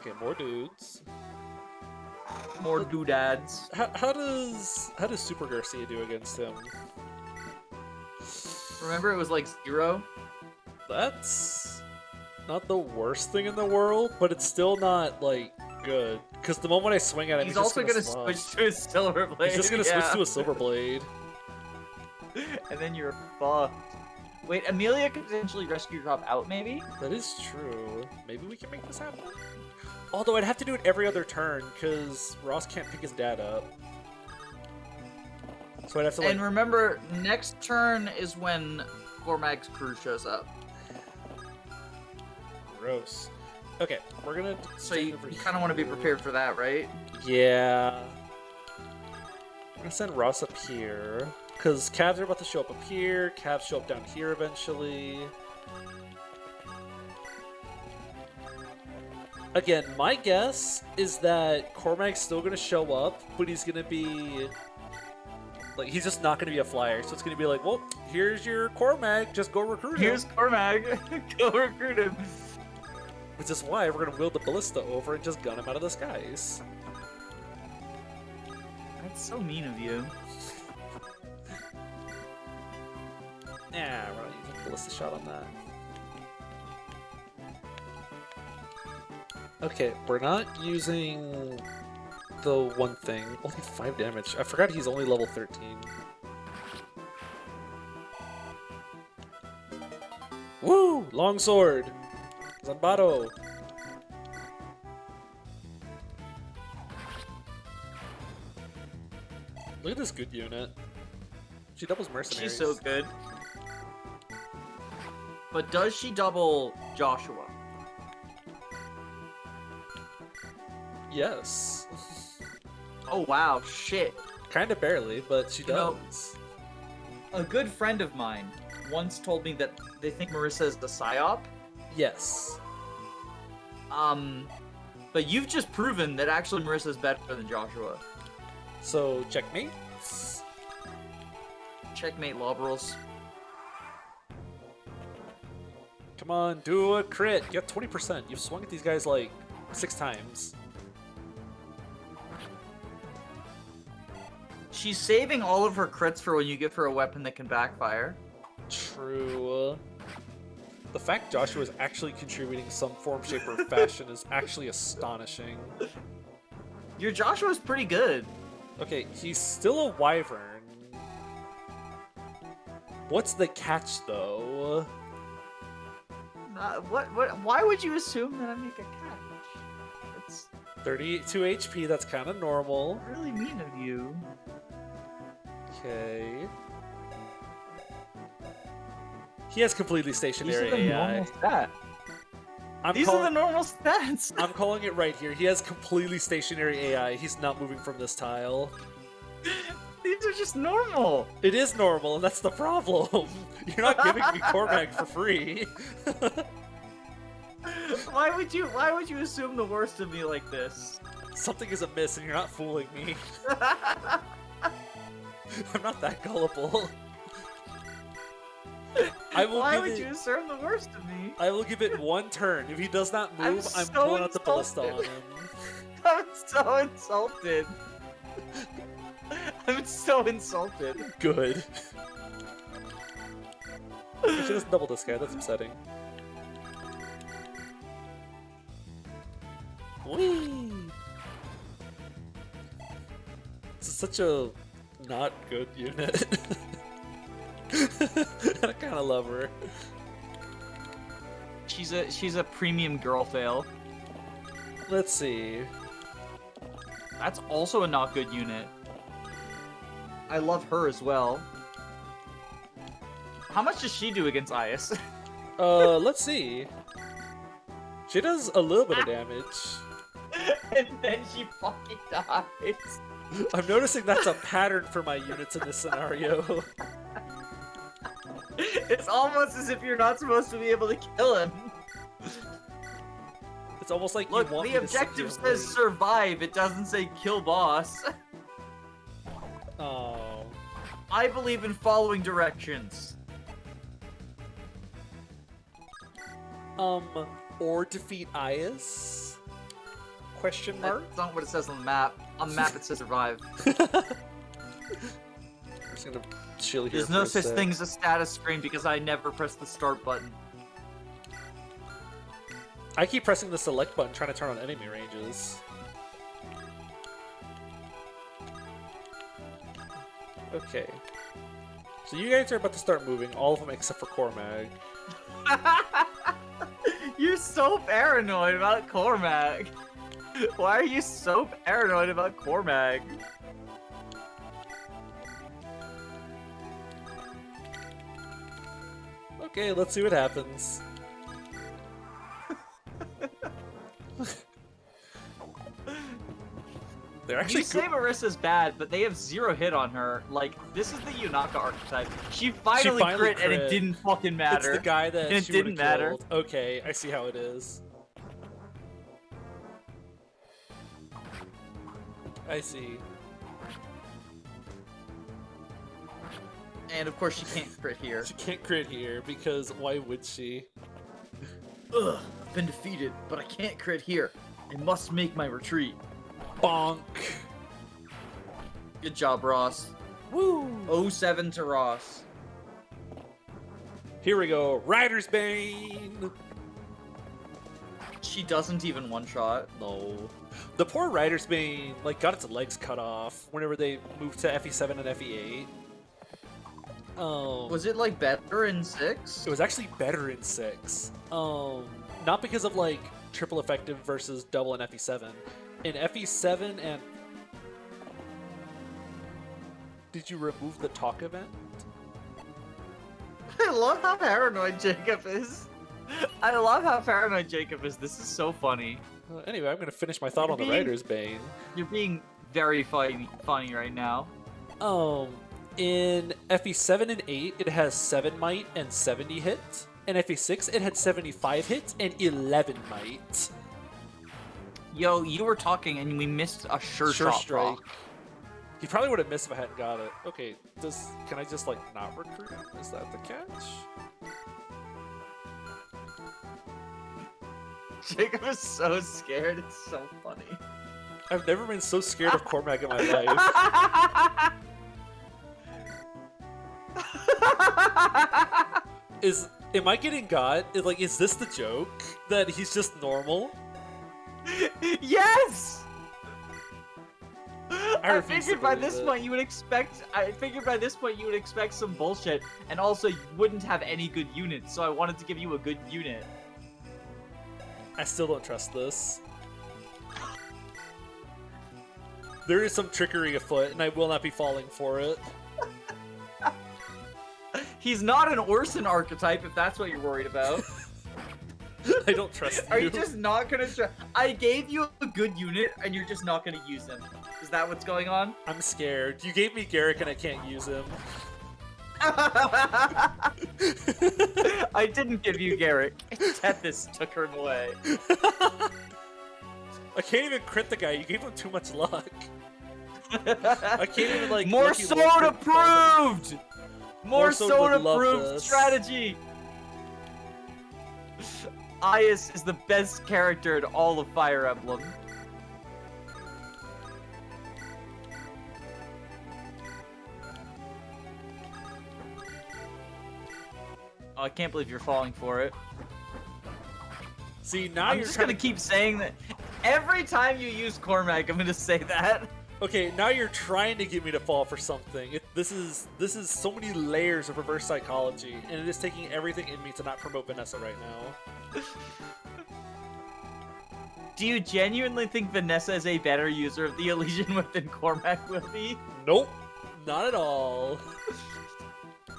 Okay, more dudes. More doodads. How does Super Garcia do against him? Remember, it was like 0. That's not the worst thing in the world, but it's still not like good. Because the moment I swing at him, He's just also gonna slump. switch to his silver blade. He's just gonna switch to a silver blade. And then you're fucked. Wait, Amelia could potentially rescue drop out, maybe? That is true. Maybe we can make this happen? Although I'd have to do it every other turn, because Ross can't pick his dad up. So I'd have to like... And remember, next turn is when Cormag's crew shows up. Gross. Okay, we're gonna... So you kind of want to be prepared for that, right? Yeah. I'm gonna send Ross up here. Because Cavs are about to show up here, Cavs show up down here eventually. Again, my guess is that Cormag's still going to show up, but he's going to be... Like, he's just not going to be a flyer. So it's going to be like, well, here's your Cormag, just go recruit him. Here's Cormag, go recruit him. Which is why we're going to wield the ballista over and just gun him out of the skies. That's so mean of you. Nah, we're not using ballista shot on that. Okay, we're not using the one thing. Only 5 damage. I forgot he's only level 13. Woo! Longsword! Zanbato! Look at this good unit. She doubles mercenaries. She's so good. But does she double Joshua? Yes. Oh wow, shit. Kinda barely, but she does. A good friend of mine once told me that they think Marissa is the psyop. Yes. But you've just proven that actually Marissa is better than Joshua. So, checkmate? Checkmate, Lobberals. Come on, do a crit. You have 20%. You've swung at these guys like 6 times. She's saving all of her crits for when you give her a weapon that can backfire. True. The fact Joshua is actually contributing some form, shape, or fashion is actually astonishing. Your Joshua's pretty good. Okay, he's still a wyvern. What's the catch, though? Why would you assume that I make a catch? It's 32 HP, that's kind of normal. really mean of you. Okay. He has completely stationary These are the AI. normal stats. These are the normal stats. I'm calling it right here. He has completely stationary AI. He's not moving from this tile. These are just normal. It is normal, and that's the problem. You're not giving me Cormag for free. Why would you assume the worst of me like this? Something is amiss, and you're not fooling me. I'm not that gullible. Why would you assume the worst of me? I will give it 1 turn. If he does not move, I'm pulling out the ballista on him. I'm so insulted. I'm so insulted. Good. We should just double this guy. That's upsetting. Whee! This is such a not good unit. I kind of love her. She's a premium girl fail. Let's see. That's also a not good unit. I love her as well. How much does she do against Ias? Let's see. She does a little bit of damage. And then she fucking dies. I'm noticing that's a pattern for my units in this scenario. It's almost as if you're not supposed to be able to kill him. It's almost like Look, you want the me to sit objective here and says survive, it doesn't say kill boss. Oh. I believe in following directions. Or defeat Ias? Question mark? That's not what it says on the map. On the map it says survive. I'm just gonna chill here. There's no such thing as a status screen because I never press the start button. I keep pressing the select button trying to turn on enemy ranges. Okay. So you guys are about to start moving, all of them except for Cormag. You're so paranoid about Cormag. Why are you so paranoid about Cormag? Okay, let's see what happens. They're actually You say Marissa's bad, but they have 0 hit on her. Like, this is the Yunaka archetype. She finally crit, and it didn't fucking matter. It's the guy that it she didn't matter. Killed. Okay, I see how it is. I see. And of course she can't crit here. She can't crit here, because why would she? Ugh, I've been defeated, but I can't crit here. I must make my retreat. Bonk! Good job, Ross. Woo! 0-7 to Ross. Here we go, Rider's Bane! She doesn't even one-shot. No. The poor Rider's Bane, like, got its legs cut off whenever they moved to FE7 and FE8. Was it, like, better in 6? It was actually better in 6. Not because of, like, triple effective versus double in FE7. In FE7 and... Did you remove the talk event? I love how paranoid Jacob is. I love how paranoid Jacob is. This is so funny. Anyway, I'm going to finish my thought on the Rider's Bane. You're being very funny right now. In FE7 and 8, it has 7 might and 70 hits. In FE6, it had 75 hits and 11 might. Yo, you were talking and we missed a sure shot strike. proc. He probably would have missed if I hadn't got it. Okay, can I just, like, not recruit? Is that the catch? Jacob is so scared. It's so funny. I've never been so scared of Cormag in my life. Am I getting got? Is this the joke? That he's just normal? Yes! I figured by this point you would expect some bullshit, and also you wouldn't have any good units, so I wanted to give you a good unit. I still don't trust this. There is some trickery afoot, and I will not be falling for it. He's not an Orson archetype, if that's what you're worried about. I don't trust you. Are you just not gonna try? I gave you a good unit, and you're just not gonna use him. Is that what's going on? I'm scared. You gave me Garrick, and I can't use him. I didn't give you Garrick. Ch13 took him away. I can't even crit the guy. You gave him too much luck. I can't even, like... More sword approved! More sword approved strategy! Ias is the best character in all of Fire Emblem. Oh, I can't believe you're falling for it. See, now I'm just gonna keep saying that. Every time you use Cormag, I'm gonna say that. Okay, now you're trying to get me to fall for something. This is so many layers of reverse psychology, and it is taking everything in me to not promote Vanessa right now. Do you genuinely think Vanessa is a better user of the Elysian Whip than Cormag will be? Nope, not at all.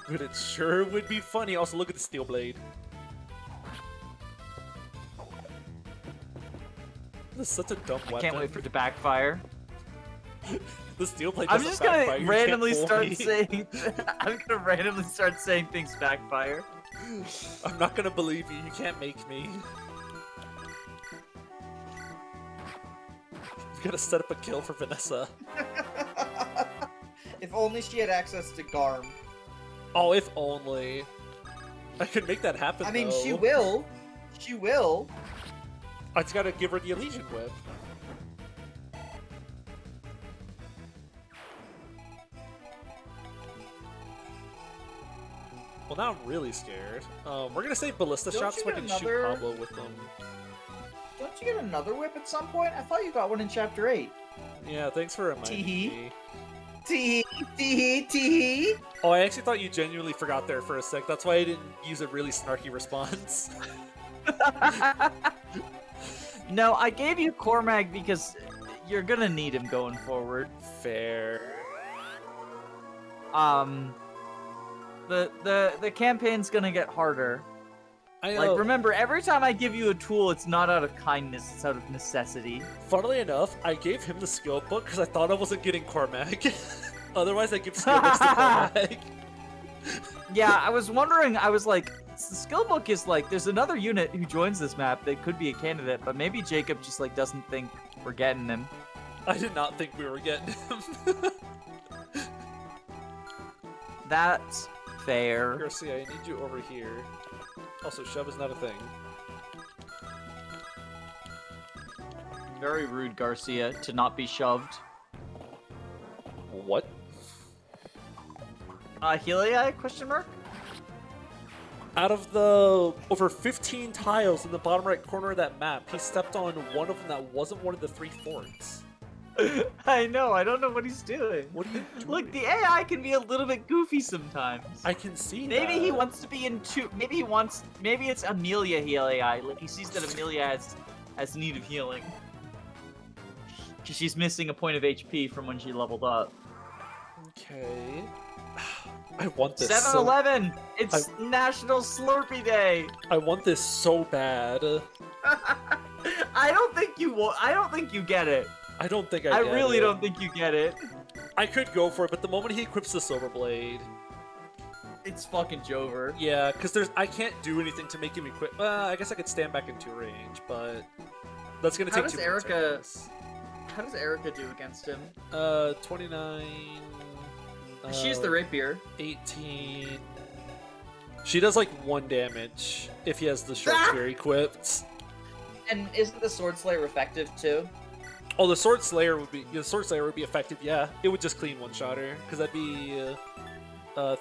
But it sure would be funny. Also, look at the steel blade. This is such a dumb weapon. I can't wait for it to backfire. The steel blade. I'm just gonna randomly start saying. I'm gonna randomly start saying things backfire. I'm not gonna believe you. You can't make me. You gotta set up a kill for Vanessa. If only she had access to Garm. Oh, if only. I could make that happen. I mean, though. she will. She will. I just gotta give her the Elysian Whip. Well, now I'm really scared. We're gonna save ballista Don't shots you so I get can shoot another- Pablo with them. Don't you get another whip at some point? I thought you got one in Chapter 8. Yeah, thanks for reminding Tee-hee. me. Tee. Oh, I actually thought you genuinely forgot there for a sec. That's why I didn't use a really snarky response. No, I gave you Cormag because you're gonna need him going forward. Fair. The campaign's gonna get harder. I know. Like, remember, every time I give you a tool, it's not out of kindness, it's out of necessity. Funnily enough, I gave him the skill book because I thought I wasn't getting Cormag. Otherwise, I give skill books to Cormag. Yeah, I was wondering, I was like, the skill book is like, there's another unit who joins this map that could be a candidate, but maybe Jacob just like doesn't think we're getting him. I did not think we were getting him. That's fair. Garcia, I need you over here. Also, shove is not a thing. Very rude, Garcia, to not be shoved. What? Helia, question mark? Out of the over 15 tiles in the bottom right corner of that map, he stepped on one of them that wasn't one of the 3 forts. I know, I don't know what he's doing. What are you doing? Look, the AI can be a little bit goofy sometimes. I can see Maybe that. he wants to be in two. Maybe it's Amelia heal AI. Like he sees that Amelia has need of healing. She's missing a point of HP from when she leveled up. Okay. I want this. 7-Eleven. It's National Slurpee Day. I want this so bad. I don't think you will. I don't think you get it. I don't think I get really it. don't think you get it. I could go for it, but the moment he equips the Silver Blade, It's fucking Jover. yeah, because I can't do anything to make him equip. I guess I could stand back into range, but that's gonna How take does 2 Erica- turns. How does Erica do against him? 29. She's the rapier. 18. She does like 1 damage if he has the short spear equipped. And isn't the Sword Slayer effective too? Oh, the Sword Slayer would be effective. Yeah, it would just clean 1-shotter because that'd be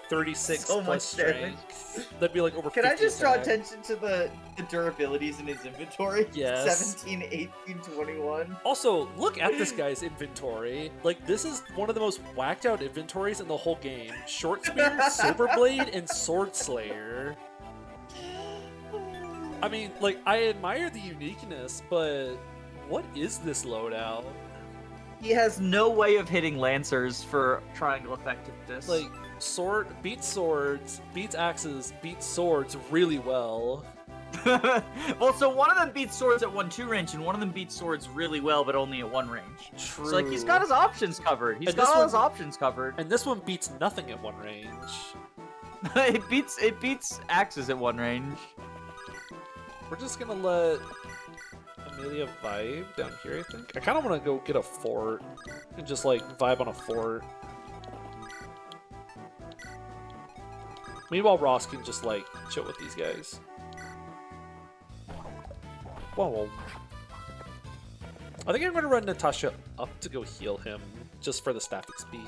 36 So plus much damage. strength. That'd be like over. Can I 50 just draw attack. attention to the durabilities in his inventory? Yes. 17, 18, 21. Also, look at this guy's inventory. Like, this is one of the most whacked out inventories in the whole game. Short Spear, Silver Blade, and Sword Slayer. I mean, like, I admire the uniqueness, but what is this loadout? He has no way of hitting Lancers for triangle effectiveness. Like, sword beats swords, beats axes, beats swords really well. well, so one of them beats swords at 1-2 range, and one of them beats swords really well, but only at 1 range. True. So, like, he's got his options covered. He's And got this all his one- options covered. And this one beats nothing at 1 range. it beats axes at 1 range. We're just gonna let Amelia vibe down here, I think. I kind of want to go get a fort and just, like, vibe on a fort. Meanwhile, Ross can just, like, chill with these guys. Whoa. I think I'm going to run Natasha up to go heal him, just for the staff XP.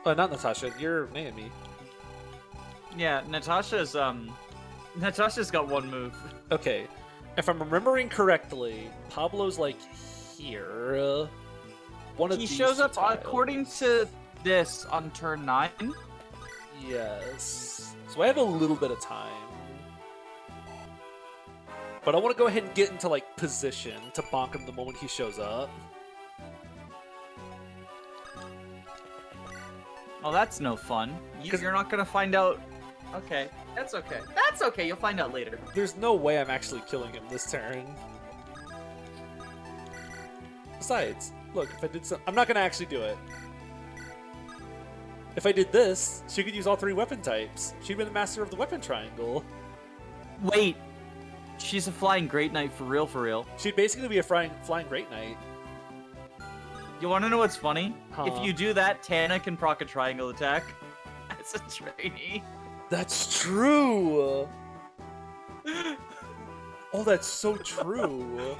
Not Natasha, you're Naomi. Yeah, Natasha's got 1 move. Okay, if I'm remembering correctly, Pablo's, like, here. One of He these shows two up, according tiles. to this, on turn 9. Yes. So I have a little bit of time. But I want to go ahead and get into, like, position to bonk him the moment he shows up. Oh, that's no fun. You're not gonna find out. Okay, that's okay. That's okay. You'll find out later. There's no way I'm actually killing him this turn. Besides, look, if I did I'm not going to actually do it. If I did this, she could use all 3 weapon types. She'd be the master of the weapon triangle. Wait, she's a flying great knight for real, for real. She'd basically be a flying great knight. You want to know what's funny? Huh. If you do that, Tana can proc a triangle attack as a trainee. That's true. Oh, that's so true.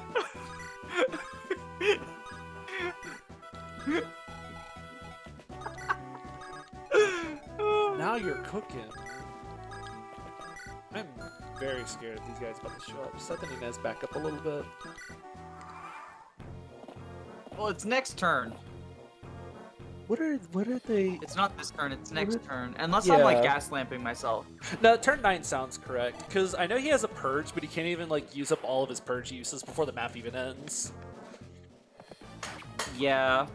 Now you're cooking. I'm very scared of these guys about to show up. Set the Inez back up a little bit. Well, it's next turn. What are they? It's not this turn, it's next turn. Unless Yeah. I'm like gas lamping myself. No, turn 9 sounds correct, because I know he has a Purge, but he can't even like use up all of his Purge uses before the map even ends. Yeah.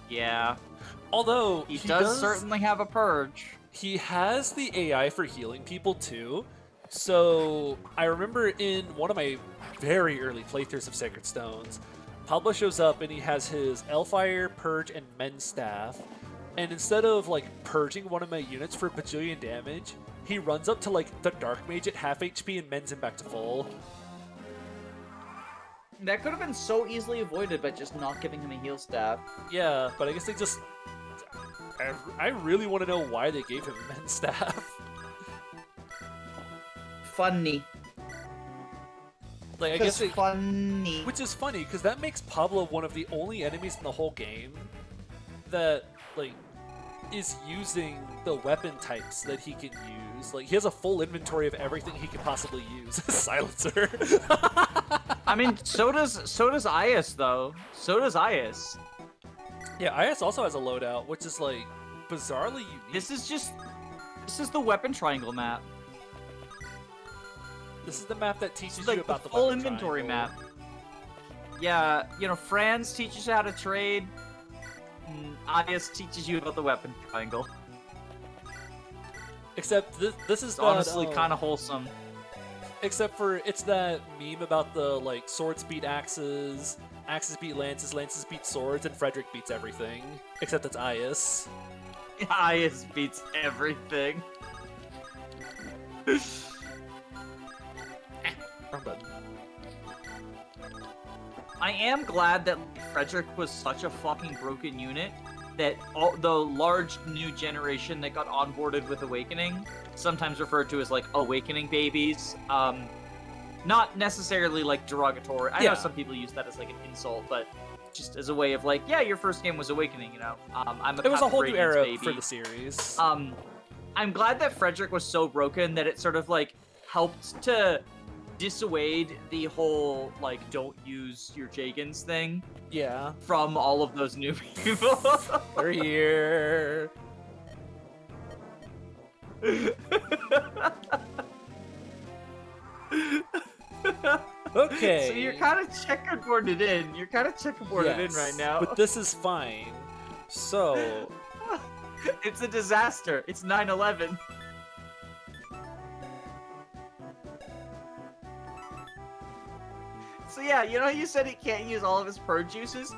Yeah. Although He does certainly have a Purge. He has the AI for healing people too. So I remember in one of my very early playthroughs of Sacred Stones, Pablo shows up and he has his Elfire, Purge, and Mend Staff. And instead of like purging one of my units for a bajillion damage, he runs up to like the Dark Mage at half HP and mends him back to full. That could have been so easily avoided by just not giving him a heal staff. Yeah, but I guess they just... I really want to know why they gave him Mend Staff. Funny. Like, I guess they... funny. Which is funny, because that makes Pablo one of the only enemies in the whole game that, like, is using the weapon types that he can use. Like, he has a full inventory of everything he could possibly use. Silencer. I mean, so does Ias, though. So does Ias. Yeah, IS also has a loadout, which is, like, bizarrely unique. This is the weapon triangle map. This is the map that teaches Like you about the full weapon inventory triangle. map. Yeah, you know, Franz teaches you how to trade. Ias teaches you about the weapon triangle. Except this is It's honestly kind of wholesome. Except for it's that meme about the like swords beat axes, axes beat lances, lances beat swords, and Frederick beats everything. Except it's Ias. Ias beats everything. Wrong button. I am glad that Frederick was such a fucking broken unit that all the large new generation that got onboarded with Awakening, sometimes referred to as like Awakening babies, not necessarily like derogatory. I know some people use that as like an insult, but just as a way of like, yeah, your first game was Awakening, you know. It was a whole new era baby. for the series. I'm glad that Frederick was so broken that it sort of like helped to dissuade the whole like don't use your Jagans thing. Yeah. From all of those new people. They're here. Okay. So you're kind of checkerboarded in. You're kind of checkerboarded in right now. But this is fine. So it's a disaster. It's 9/11. So yeah, you know, you said he can't use all of his purge juices?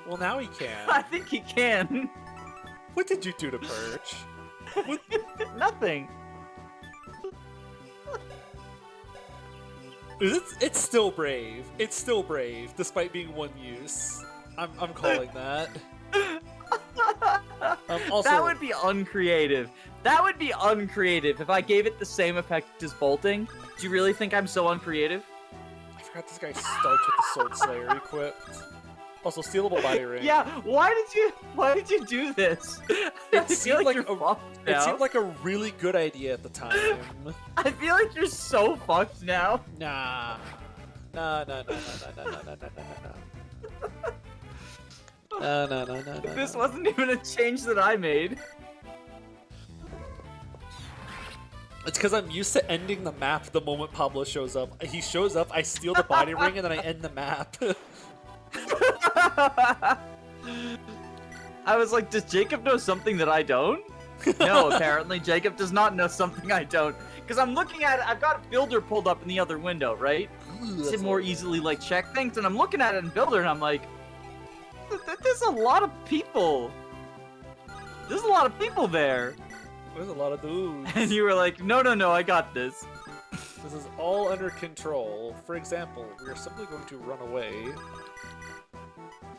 well, now he can. I think he can. What did you do to Purge? Nothing. It's still brave. It's still brave, despite being one use. I'm calling that. Also, that would be uncreative. That would be uncreative if I gave it the same effect as bolting. Do you really think I'm so uncreative? I forgot this guy starts with the Sword Slayer equipped. Also, stealable body ring. Yeah, why did you do this? It seemed like it seemed like a really good idea at the time. I feel like you're so fucked now. Nah. No. This wasn't even a change that I made. It's because I'm used to ending the map the moment Pablo shows up. He shows up, I steal the body ring, and then I end the map. I was like, does Jacob know something that I don't? No, apparently Jacob does not know something I don't. Because I'm looking at it, I've got Builder pulled up in the other window, right? To more easily like check things, and I'm looking at it in Builder, and I'm like, there's a lot of people. There's a lot of people there. There's a lot of dudes. And you were like, no, I got this. This is all under control. For example, we are simply going to run away.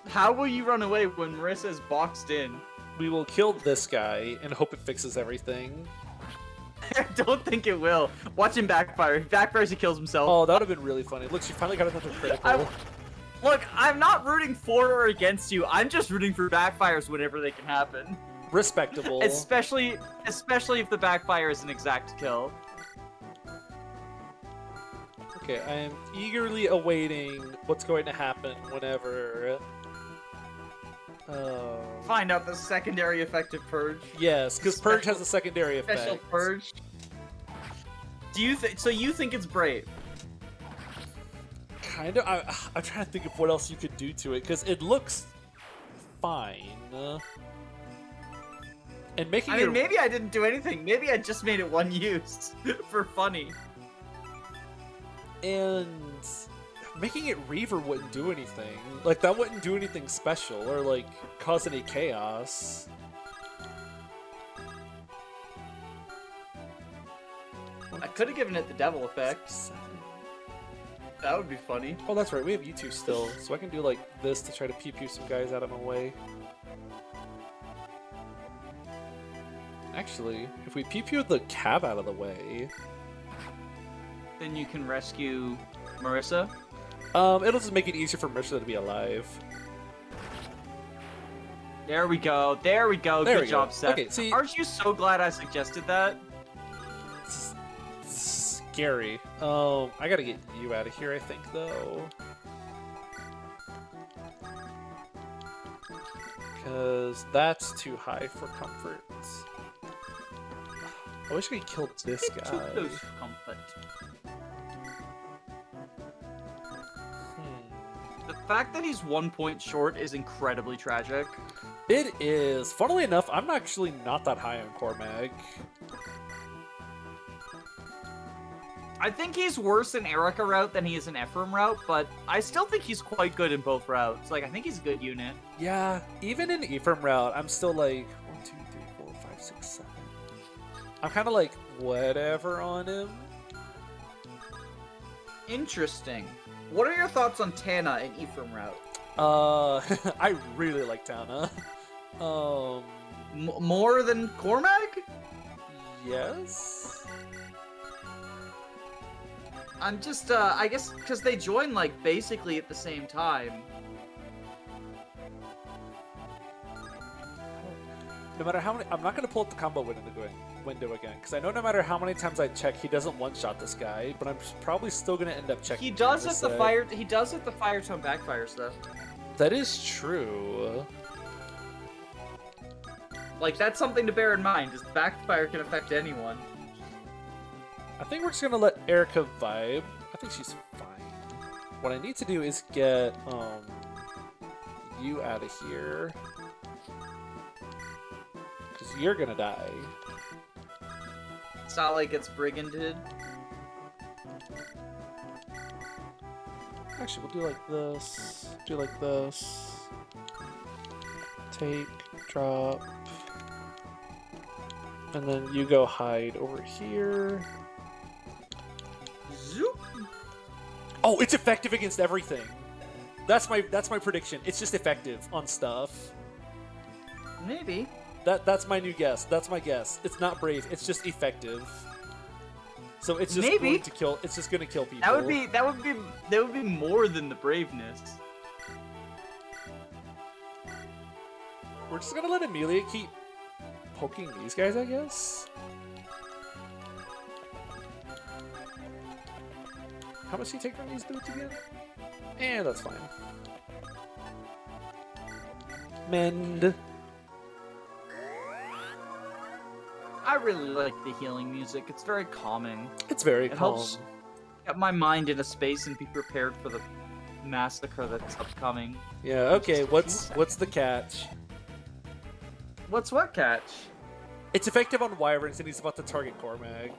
How will you run away when Marissa is boxed in? We will kill this guy and hope it fixes everything. I don't think it will. Watch him backfire. If he backfires, he kills himself. Oh, that would have been really funny. Look, she finally got another critical. Look, I'm not rooting for or against you. I'm just rooting for backfires whenever they can happen. Respectable. Especially if the backfire is an exact kill. Okay, I am eagerly awaiting what's going to happen whenever. Find out the secondary effect of Purge. Yes, because Purge has a secondary effect. Special Purge. Do you think? So you think it's brave? Kind of. I'm trying to think of what else you could do to it because it looks fine. And making I mean, maybe I didn't do anything. Maybe I just made it one use for funny. And making it Reaver wouldn't do anything. Like, that wouldn't do anything special or, like, cause any chaos. I could have given it the devil effect. That would be funny. Oh, that's right. We have you two still. So I can do, like, this to try to pew some guys out of my way. Actually, if we pew the cab out of the way... Then you can rescue Marissa? It'll just make it easier for Marissa to be alive. There we go. There we go. Good job, Seth. Okay, see, aren't you so glad I suggested that? It's scary. I gotta get you out of here, I think, though. Because that's too high for comfort. I wish we killed this guy. Comfort. The fact that he's 1 point short is incredibly tragic. It is. Funnily enough, I'm actually not that high on Cormag. I think he's worse in Erica route than he is in Ephraim route, but I still think he's quite good in both routes. Like, I think he's a good unit. Yeah, even in Ephraim route, I'm still like 1, 2, 3, 4, 5, 6, 7. I'm kind of like whatever on him. Interesting. What are your thoughts on Tana in Ephraim route? I really like Tana. More than Cormag? Yes. I'm just, I guess, because they join, like, basically at the same time. No matter how many... I'm not going to pull up the combo window again, because I know no matter how many times I check, he doesn't one-shot this guy, but I'm probably still going to end up checking. He does if the fire... He does if the fire tone backfires, though. That is true. Like, that's something to bear in mind, is backfire can affect anyone. I think we're just going to let Erica vibe. I think she's fine. What I need to do is get, you out of here. Because you're going to die. It's not like it's briganded. Actually, we'll do like this. Do like this. Take, drop. And then you go hide over here. Zoop. Oh, it's effective against everything. That's my prediction. It's just effective on stuff. Maybe. That's my new guess. That's my guess. It's not brave. It's just effective. So it's just going to kill. It's just going to kill people. That would be more than the braveness. We're just gonna let Amelia keep poking these guys, I guess. How much do you take from these boots again? That's fine. Mend. I really like the healing music. It's very calming. It's very It calm. helps get my mind in a space and be prepared for the massacre that's upcoming. Yeah. Okay. What's the catch? What's what catch? It's effective on Wyverns, and he's about to target Cormag.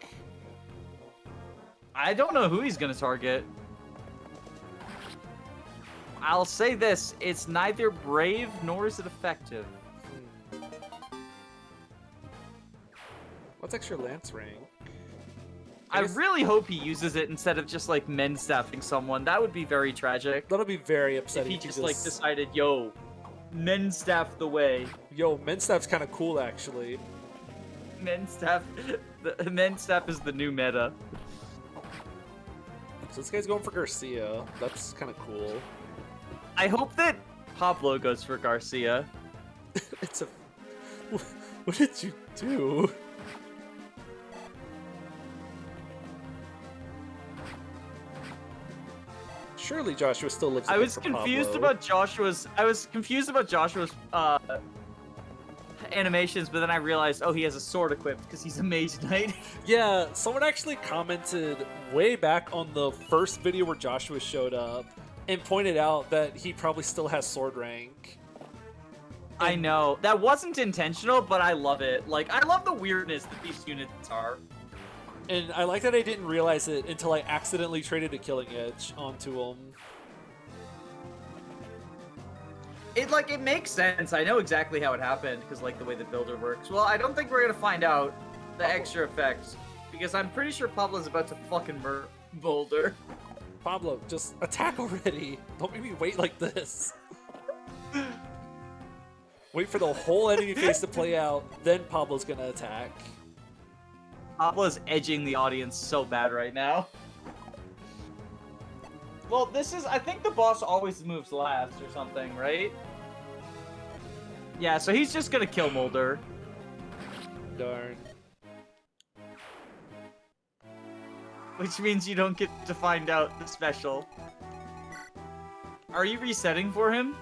I don't know who he's gonna target. I'll say this: it's neither brave nor is it effective. What's extra lance rank? I really hope he uses it instead of just like men staffing someone. That would be very tragic. That'll be very If upsetting. he just like decided, yo, men staff the way. Yo, Menstaff's kind of cool, actually. Men staff, the men staff is the new meta. So this guy's going for Garcia. That's kind of cool. I hope that Pablo goes for Garcia. It's a... What did you do? Surely Joshua still looks. I was confused about Joshua's. Animations, but then I realized, oh, he has a sword equipped because he's a mage knight. Yeah, someone actually commented way back on the first video where Joshua showed up and pointed out that he probably still has sword rank. I know. That wasn't intentional, but I love it. Like, I love the weirdness that these units are. And I like that I didn't realize it until I accidentally traded a Killing Edge onto him. It makes sense. I know exactly how it happened, because, like, the way the builder works. Well, I don't think we're gonna find out the extra effects, because I'm pretty sure Pablo's about to fucking murder Boulder. Pablo, just attack already. Don't make me wait like this. Wait for the whole enemy phase to play out, then Pablo's gonna attack. Pablo's edging the audience so bad right now. Well, I think the boss always moves last or something, right? Yeah, so he's just gonna kill Mulder. Darn. Which means you don't get to find out the special. Are you resetting for him?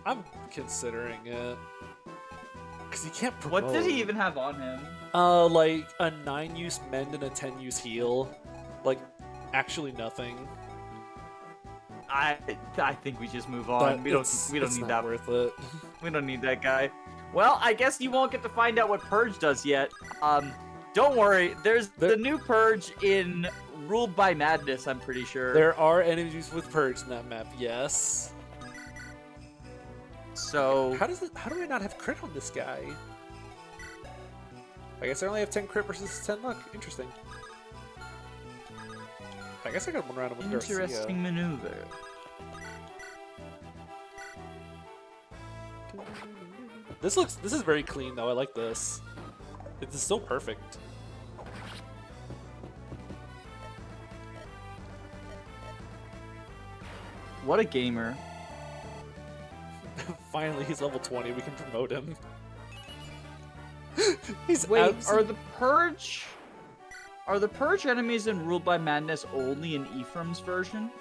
I'm considering it. Because he can't promote. What did he even have on him? Like a 9-use mend and a 10-use heal. Like, actually nothing. I think we just move on. We don't need that. Worth it. We don't need that guy. Well, I guess you won't get to find out what Purge does yet. Don't worry. There's the new Purge in Ruled by Madness, I'm pretty sure. There are enemies with Purge in that map, yes. So how do I not have crit on this guy? I guess I only have 10 crit versus 10 luck. Interesting. I guess I got one round with Garcia. Interesting maneuver. This is very clean though. I like this. This is so perfect. What a gamer. Finally, he's level 20. We can promote him. He's Wait, are the Purge enemies in Ruled by Madness only in Ephraim's version?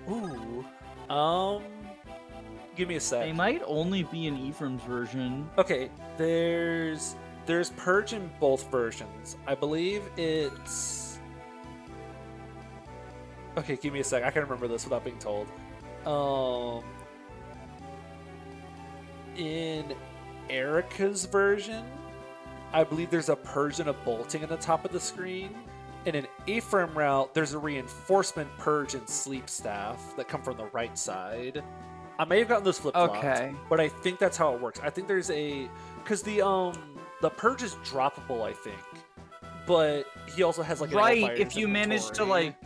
Ooh. Give me a sec. They might only be in Ephraim's version. Okay, there's Purge in both versions. I believe it's... Okay, give me a sec. I can remember this without being told. In Erica's version, I believe there's a Purge and a bolting on the top of the screen. And in Ephraim route, there's a reinforcement Purge and sleep staff that come from the right side. I may have gotten those flip-flopped, okay, but I think that's how it works. I think there's because the Purge is droppable, I think, but he also has like an right. If you manage to like,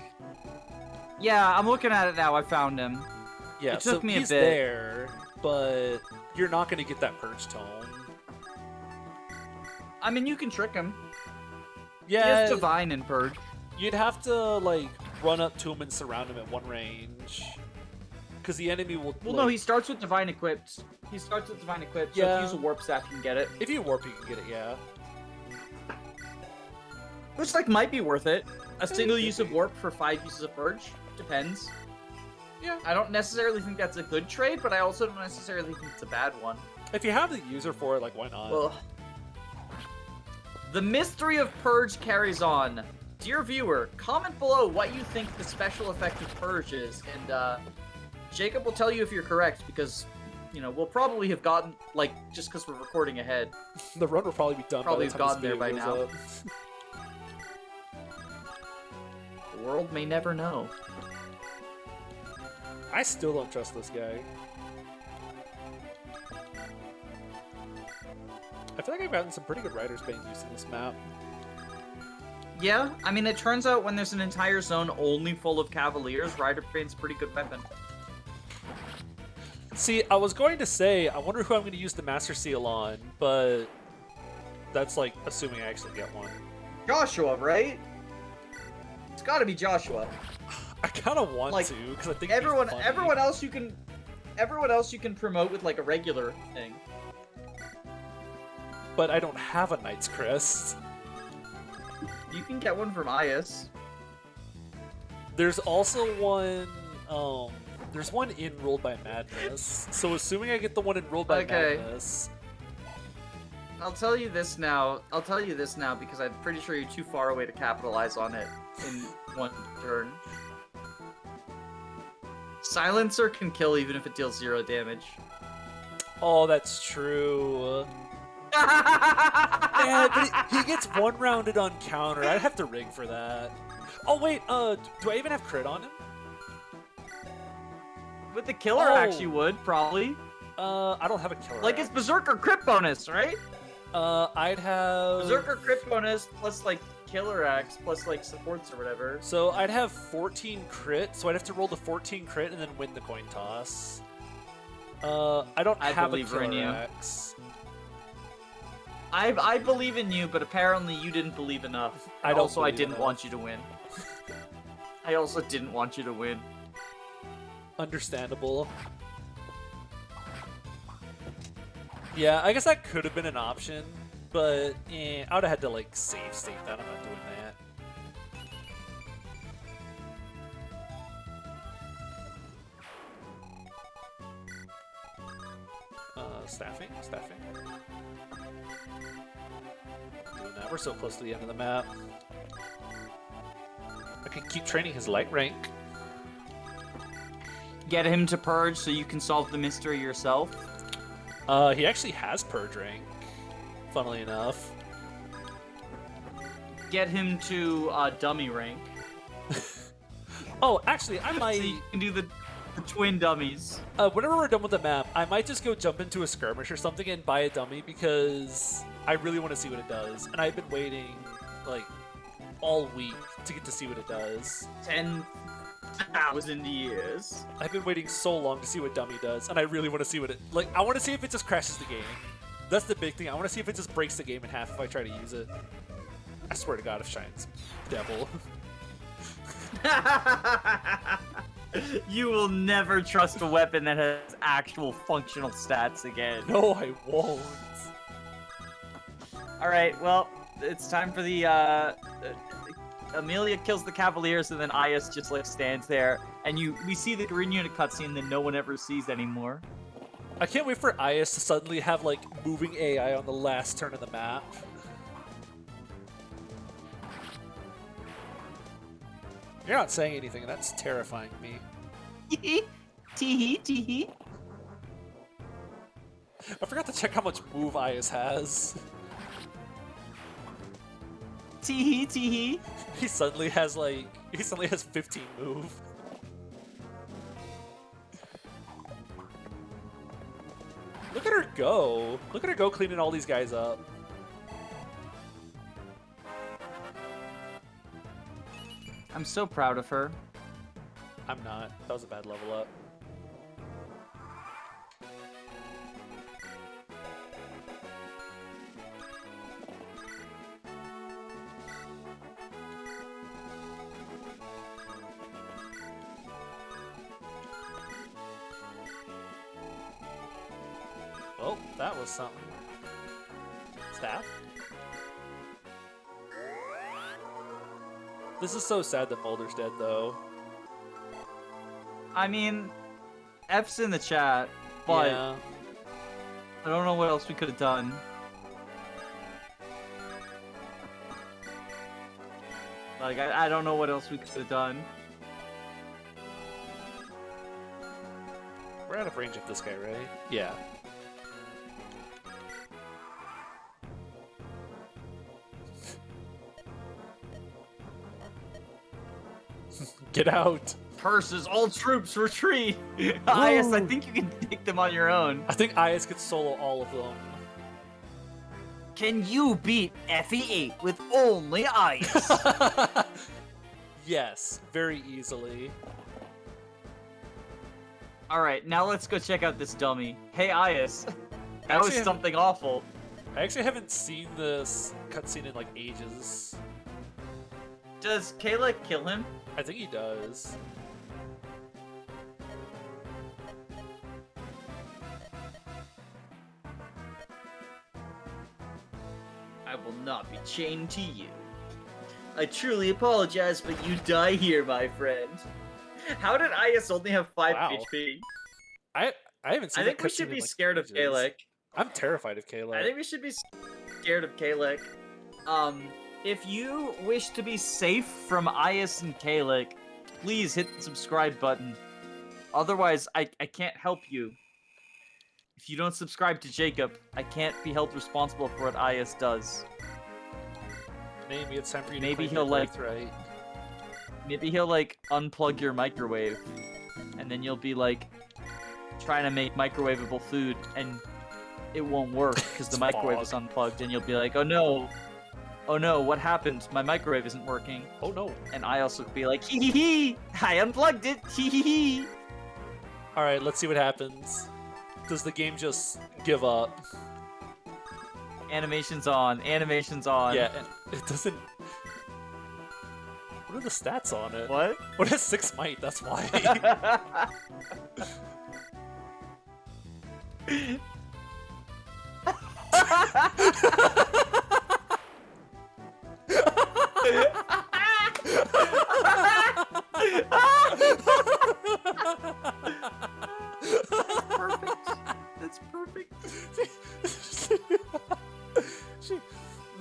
yeah, I'm looking at it now. I found him. Yeah, it took me a bit. He's there, but you're not going to get that Purge tone. I mean, you can trick him. Yeah, he has Divine in Purge. You'd have to like run up to him and surround him at one range. Because the enemy will. Well, no, he starts with Divine equipped. He starts with Divine equipped. So if you use a warp staff, you can get it. If you warp, you can get it. Yeah. Which like might be worth it. A single use of warp for 5 uses of Purge depends. Yeah. I don't necessarily think that's a good trade, but I also don't necessarily think it's a bad one. If you have the user for it, like why not? Well, the mystery of Purge carries on. Dear viewer, comment below what you think the special effect of Purge is, and Jacob will tell you if you're correct, because, you know, we'll probably have gotten, like, just because we're recording ahead. The run will probably be done probably by the have time gotten there by now. up. The world may never know. I still don't trust this guy. I feel like I've gotten some pretty good riders being used in this map. Yeah, I mean, it turns out when there's an entire zone only full of Cavaliers, Rider Bane's a pretty good weapon. See, I was going to say, I wonder who I'm going to use the Master Seal on, but that's like assuming I actually get one. Joshua, right? It's got to be Joshua. I kind of want like, to because I think everyone else you can promote with like a regular thing. but I don't have a Knight's Crest. You can get one from IS. There's also one, there's one in Rolled by Madness. So assuming I get the one in Rolled by Madness... I'll tell you this now because I'm pretty sure you're too far away to capitalize on it in one turn. Silencer can kill even if it deals 0 damage. Oh, that's true. Yeah, but he gets one-rounded on counter. I'd have to rig for that. Oh, wait, do I even have crit on him? With the killer axe you would, probably. I don't have a killer Like, axe. it's Berserker crit bonus, right? I'd have... Berserker crit bonus plus, like, killer axe plus, like, supports or whatever. So I'd have 14 crit, so I'd have to roll the 14 crit and then win the coin toss. I don't have a killer axe. I believe in you, but apparently you didn't believe enough. I didn't want you to win. I also didn't want you to win. Understandable. Yeah, I guess that could have been an option, but I would have had to like save state that. I'm not doing that. Staffing. Doing that. We're so close to the end of the map. I can keep training his light rank. Get him to Purge so you can solve the mystery yourself. He actually has Purge rank, funnily enough. Get him to dummy rank. Oh, actually, I might... So you can do the twin dummies. Whenever we're done with the map, I might just go jump into a skirmish or something and buy a dummy because I really want to see what it does. And I've been waiting, like, all week to get to see what it does. 10,000 years. I've been waiting so long to see what dummy does, and I really want to see what it... Like, I want to see if it just crashes the game. That's the big thing. I want to see if it just breaks the game in half if I try to use it. I swear to God, if Shine's devil. You will never trust a weapon that has actual functional stats again. No, I won't. Alright, well, it's time for the, Amelia kills the Cavaliers, and then Ayas just, like, stands there. And we see the green unit cutscene that no one ever sees anymore. I can't wait for Ayas to suddenly have, like, moving AI on the last turn of the map. You're not saying anything, and that's terrifying me. Tee-hee, tee-hee. I forgot to check how much move Ayas has. Tee-hee, tee-hee. He suddenly has 15 move. Look at her go. Look at her go cleaning all these guys up. I'm so proud of her. I'm not. That was a bad level up. Oh, that was something. Staff? This is so sad that Mulder's dead, though. I mean, F's in the chat, but yeah. I don't know what else we could have done. Like, I don't know what else we could have done. We're out of range of this guy, right? Yeah. Get out! Curses, all troops retreat! Ayas, I think you can take them on your own. I think Ayas could solo all of them. Can you beat FE8 with only Ayas? Yes, very easily. Alright, now let's go check out this dummy. Hey, Ayas. That was something awful. I actually haven't seen this cutscene in like ages. Does Kayla kill him? I think he does. will not be chained to you. I truly apologize, but you die here, my friend. How did IS only have 5 Wow. HP? I haven't seen I think that we cutscene should in, be like, scared of ages. Kalec. I'm terrified of Kalec. I think we should be scared of Kalec. If you wish to be safe from IS and Kalec, please hit the subscribe button. Otherwise, I can't help you. If you don't subscribe to Jacob, I can't be held responsible for what IS does. Maybe it's time for you Maybe to he'll, claim your like- birthright. Maybe he'll, like, unplug your microwave, and then you'll be, like, trying to make microwavable food, and it won't work because the microwave is unplugged, and you'll be like, oh no, what happened? My microwave isn't working. Oh no. And I also be like, hee hee hee, I unplugged it, hee hee hee. Alright, let's see what happens. Does the game just give up? Animation's on, animation's on. Yeah, it doesn't... What are the stats on it? What? What is 6 might? That's why. That's perfect.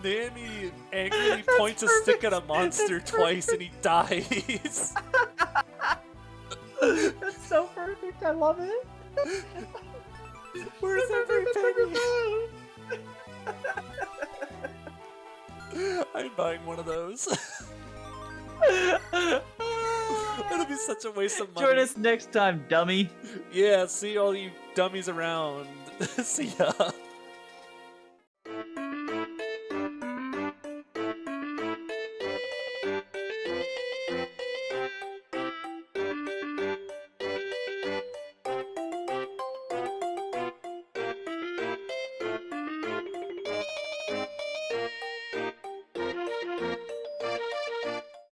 Nanny angrily points a stick at a monster twice and he dies. That's so perfect. I love it. Where's every penny? I'm buying one of those. That'll be such a waste of money. Join us next time, dummy. Yeah, see all you dummies around. See ya.